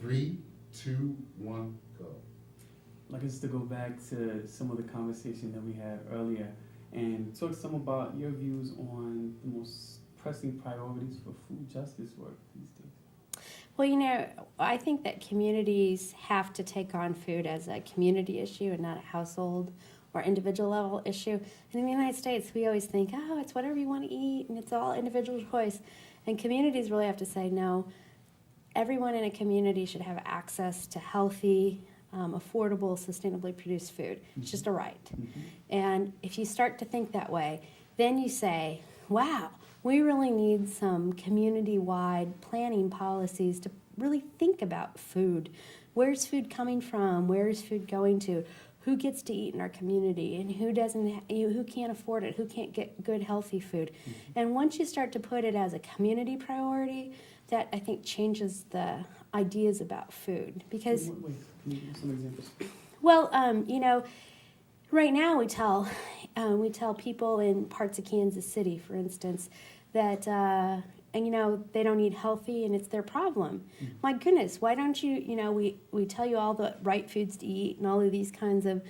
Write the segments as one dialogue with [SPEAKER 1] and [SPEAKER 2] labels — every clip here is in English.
[SPEAKER 1] 3, 2, 1, go.
[SPEAKER 2] Like just to go back to some of the conversation that we had earlier and talk some about your views on the most pressing priorities for food justice work these days.
[SPEAKER 3] Well, I think that communities have to take on food as a community issue and not a household or individual level issue. And in the United States, we always think, oh, it's whatever you want to eat and it's all individual choice. And communities really have to say, no, everyone in a community should have access to healthy, affordable, sustainably produced food. It's just a right.
[SPEAKER 2] Mm-hmm.
[SPEAKER 3] And if you start to think that way, then you say, wow, we really need some community-wide planning policies to really think about food. Where's food coming from? Where's food going to? Who gets to eat in our community and who doesn't? Who can't afford it? Who can't get good, healthy food?
[SPEAKER 2] Mm-hmm.
[SPEAKER 3] And once you start to put it as a community priority, that I think changes the ideas about food. Because,
[SPEAKER 2] Wait, can you give some examples?
[SPEAKER 3] well, right now we tell people in parts of Kansas City, for instance, that they don't eat healthy and it's their problem.
[SPEAKER 2] Mm-hmm.
[SPEAKER 3] My goodness, why don't you? We tell you all the right foods to eat and all of these kinds of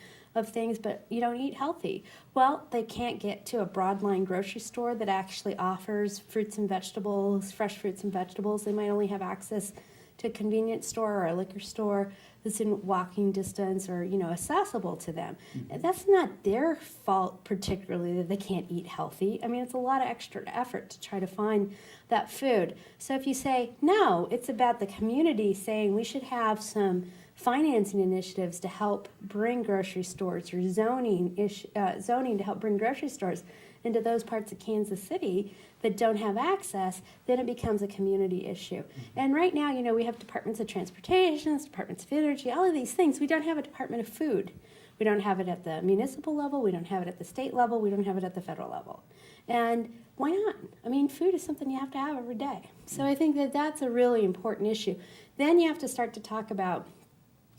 [SPEAKER 3] things, but you don't eat healthy. Well, they can't get to a broadline grocery store that actually offers fruits and vegetables, fresh fruits and vegetables. They might only have access to a convenience store or a liquor store that's in walking distance or, accessible to them.
[SPEAKER 2] Mm-hmm.
[SPEAKER 3] And that's not their fault particularly that they can't eat healthy. I mean, it's a lot of extra effort to try to find that food. So if you say, no, it's about the community saying we should have some financing initiatives to help bring grocery stores or zoning to help bring grocery stores into those parts of Kansas City that don't have access, then it becomes a community issue.
[SPEAKER 2] Mm-hmm.
[SPEAKER 3] And right now, we have departments of transportation, departments of energy, all of these things. We don't have a department of food. We don't have it at the municipal level. We don't have it at the state level. We don't have it at the federal level. And why not? I mean, food is something you have to have every day. So I think that that's a really important issue. Then you have to start to talk about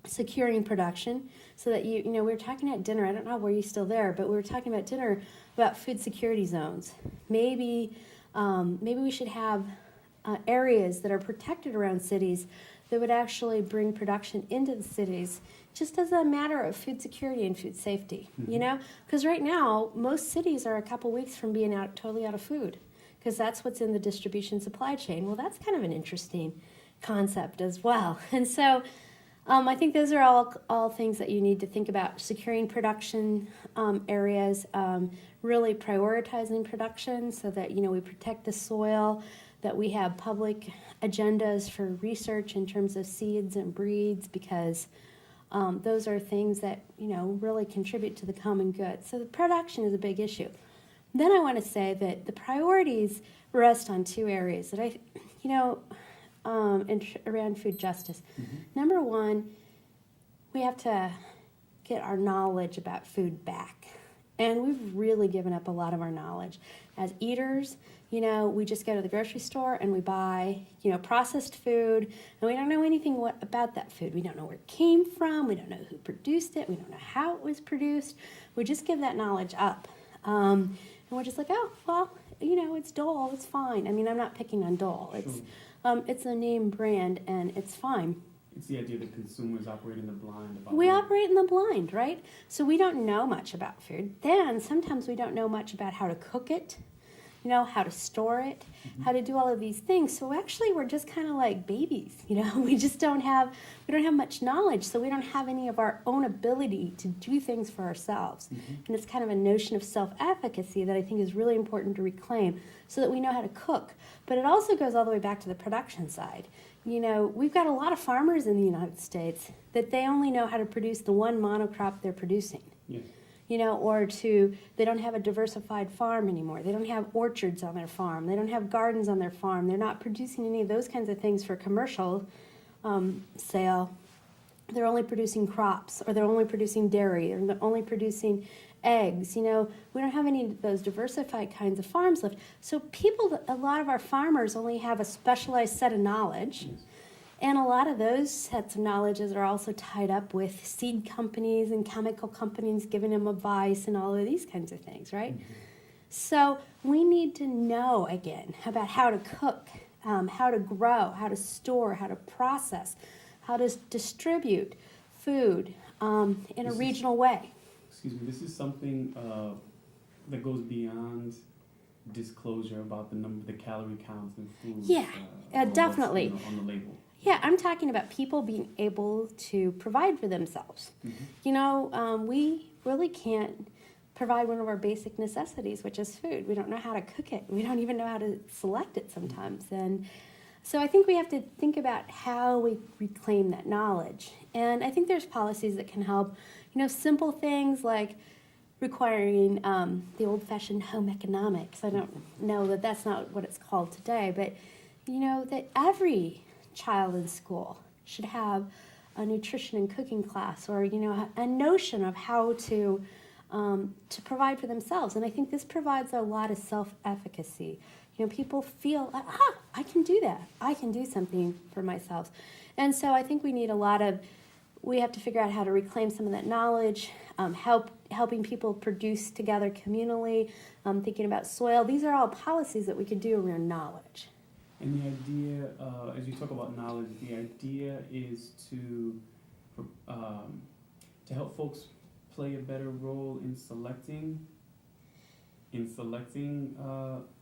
[SPEAKER 3] securing production so that we were talking at dinner, I don't know were you still there, but we were talking about dinner about food security zones. Maybe we should have areas that are protected around cities that would actually bring production into the cities just as a matter of food security and food safety,
[SPEAKER 2] Mm-hmm.
[SPEAKER 3] Because right now, most cities are a couple weeks from being totally out of food because that's what's in the distribution supply chain. Well, that's kind of an interesting concept as well. And so I think those are all things that you need to think about. Securing production areas, really prioritizing production so that, we protect the soil, that we have public agendas for research in terms of seeds and breeds because those are things that, really contribute to the common good. So the production is a big issue. Then I want to say that the priorities rest on two areas that around food justice.
[SPEAKER 2] Mm-hmm.
[SPEAKER 3] Number one, we have to get our knowledge about food back. And we've really given up a lot of our knowledge. As eaters, we just go to the grocery store and we buy, processed food, and we don't know anything about that food. We don't know where it came from. We don't know who produced it. We don't know how it was produced. We just give that knowledge up. And we're just like, oh, well, it's Dole. It's fine. I mean, I'm not picking on Dole. It's a name brand, and it's fine.
[SPEAKER 2] It's the idea that consumers operate in the blind.
[SPEAKER 3] We operate in the blind, right? So we don't know much about food. Then sometimes we don't know much about how to cook it, how to store it, how to do all of these things. So actually we're just kind of like babies, we don't have much knowledge. So we don't have any of our own ability to do things for ourselves.
[SPEAKER 2] Mm-hmm.
[SPEAKER 3] And it's kind of a notion of self-efficacy that I think is really important to reclaim so that we know how to cook. But it also goes all the way back to the production side. We've got a lot of farmers in the United States that they only know how to produce the one monocrop they're producing.
[SPEAKER 2] Yeah.
[SPEAKER 3] They don't have a diversified farm anymore. They don't have orchards on their farm. They don't have gardens on their farm. They're not producing any of those kinds of things for commercial sale. They're only producing crops, or they're only producing dairy, or they're only producing eggs. We don't have any of those diversified kinds of farms left. So a lot of our farmers only have a specialized set of knowledge.
[SPEAKER 2] Yes.
[SPEAKER 3] And a lot of those sets of knowledges are also tied up with seed companies and chemical companies giving them advice and all of these kinds of things, right?
[SPEAKER 2] Mm-hmm.
[SPEAKER 3] So we need to know, again, about how to cook, how to grow, how to store, how to process, how to distribute food in a
[SPEAKER 2] This is-
[SPEAKER 3] regional way.
[SPEAKER 2] Excuse me, this is something that goes beyond disclosure about the calorie counts in food.
[SPEAKER 3] Yeah,
[SPEAKER 2] or what's,
[SPEAKER 3] definitely.
[SPEAKER 2] you know, on the label.
[SPEAKER 3] Yeah, I'm talking about people being able to provide for themselves.
[SPEAKER 2] Mhm.
[SPEAKER 3] You know, we really can't provide one of our basic necessities, which is food. We don't know how to cook it. We don't even know how to select it sometimes. And so I think we have to think about how we reclaim that knowledge. And I think there's policies that can help, you know, simple things like requiring the old-fashioned home economics. I don't know that that's not what it's called today, but, you know, that every child in school should have a nutrition and cooking class, or you know, a notion of how to provide for themselves. And I think this provides a lot of self-efficacy. You know, people feel, I can do that. I can do something for myself. And so I think we have to figure out how to reclaim some of that knowledge, helping people produce together communally, thinking about soil. These are all policies that we could do around knowledge.
[SPEAKER 2] And the idea, as you talk about knowledge, the idea is to help folks play a better role in selecting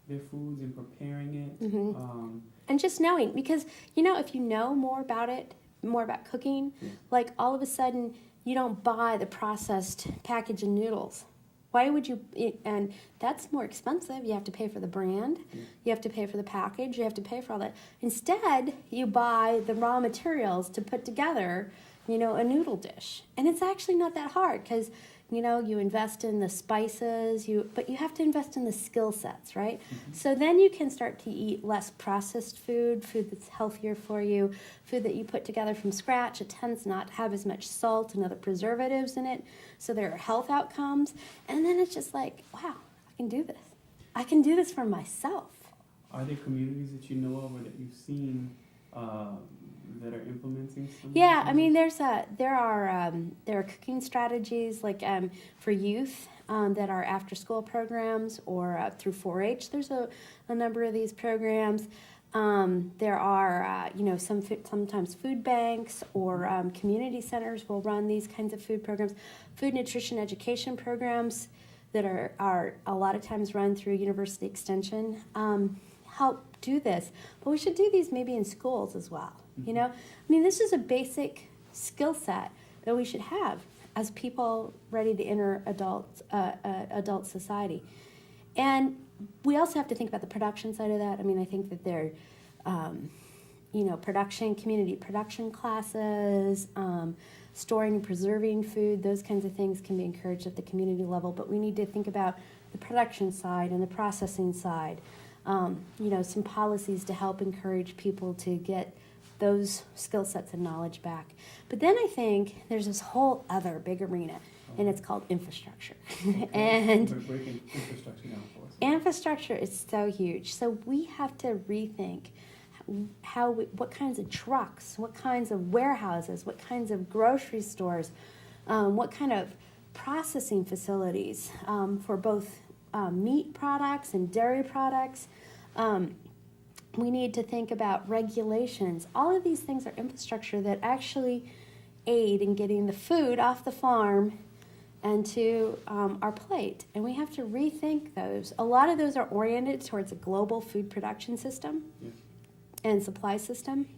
[SPEAKER 2] their foods and preparing it.
[SPEAKER 3] Mhm. And just knowing, because you know, if you know more about cooking,
[SPEAKER 2] Yeah.
[SPEAKER 3] like all of a sudden you don't buy the processed package of noodles. Why would you? And that's more expensive. You have to pay for the brand,
[SPEAKER 2] Yeah.
[SPEAKER 3] you have to pay for the package, you have to pay for all that. Instead, you buy the raw materials to put together, you know, a noodle dish, and it's actually not that hard because, you know, you invest in the spices, but you have to invest in the skill sets, right?
[SPEAKER 2] Mhm.
[SPEAKER 3] So then you can start to eat less processed food that's healthier for you, food that you put together from scratch. It tends not to have as much salt and other preservatives in it, so there are health outcomes. And then it's just like, wow, I can do this. I can do this for myself.
[SPEAKER 2] Are there communities that you know of or that you've seen that are implementing some?
[SPEAKER 3] Yeah, I mean, there are cooking strategies like for youth that are after-school programs, or through 4-H. There's a number of these programs. There are you know, sometimes food banks or community centers will run these kinds of food programs. Food nutrition education programs that are a lot of times run through University Extension help do this. But we should do these maybe in schools as well. You know, I mean, this is a basic skill set that we should have as people ready to enter adult society. And we also have to think about the production side of that. I mean, I think that there, you know, community production classes, storing and preserving food, those kinds of things can be encouraged at the community level. But we need to think about the production side and the processing side. You know, some policies to help encourage people to get those skill sets and knowledge back. But then I think there's this whole other big arena, and it's called infrastructure.
[SPEAKER 2] Okay.
[SPEAKER 3] And
[SPEAKER 2] We're breaking infrastructure down for us.
[SPEAKER 3] infrastructure is so huge. So we have to rethink what kinds of trucks, what kinds of warehouses, what kinds of grocery stores, what kind of processing facilities for both meat products and dairy products. We need to think about regulations. All of these things are infrastructure that actually aid in getting the food off the farm and to our plate. And we have to rethink those. A lot of those are oriented towards a global food production system
[SPEAKER 2] Yeah.
[SPEAKER 3] and supply system.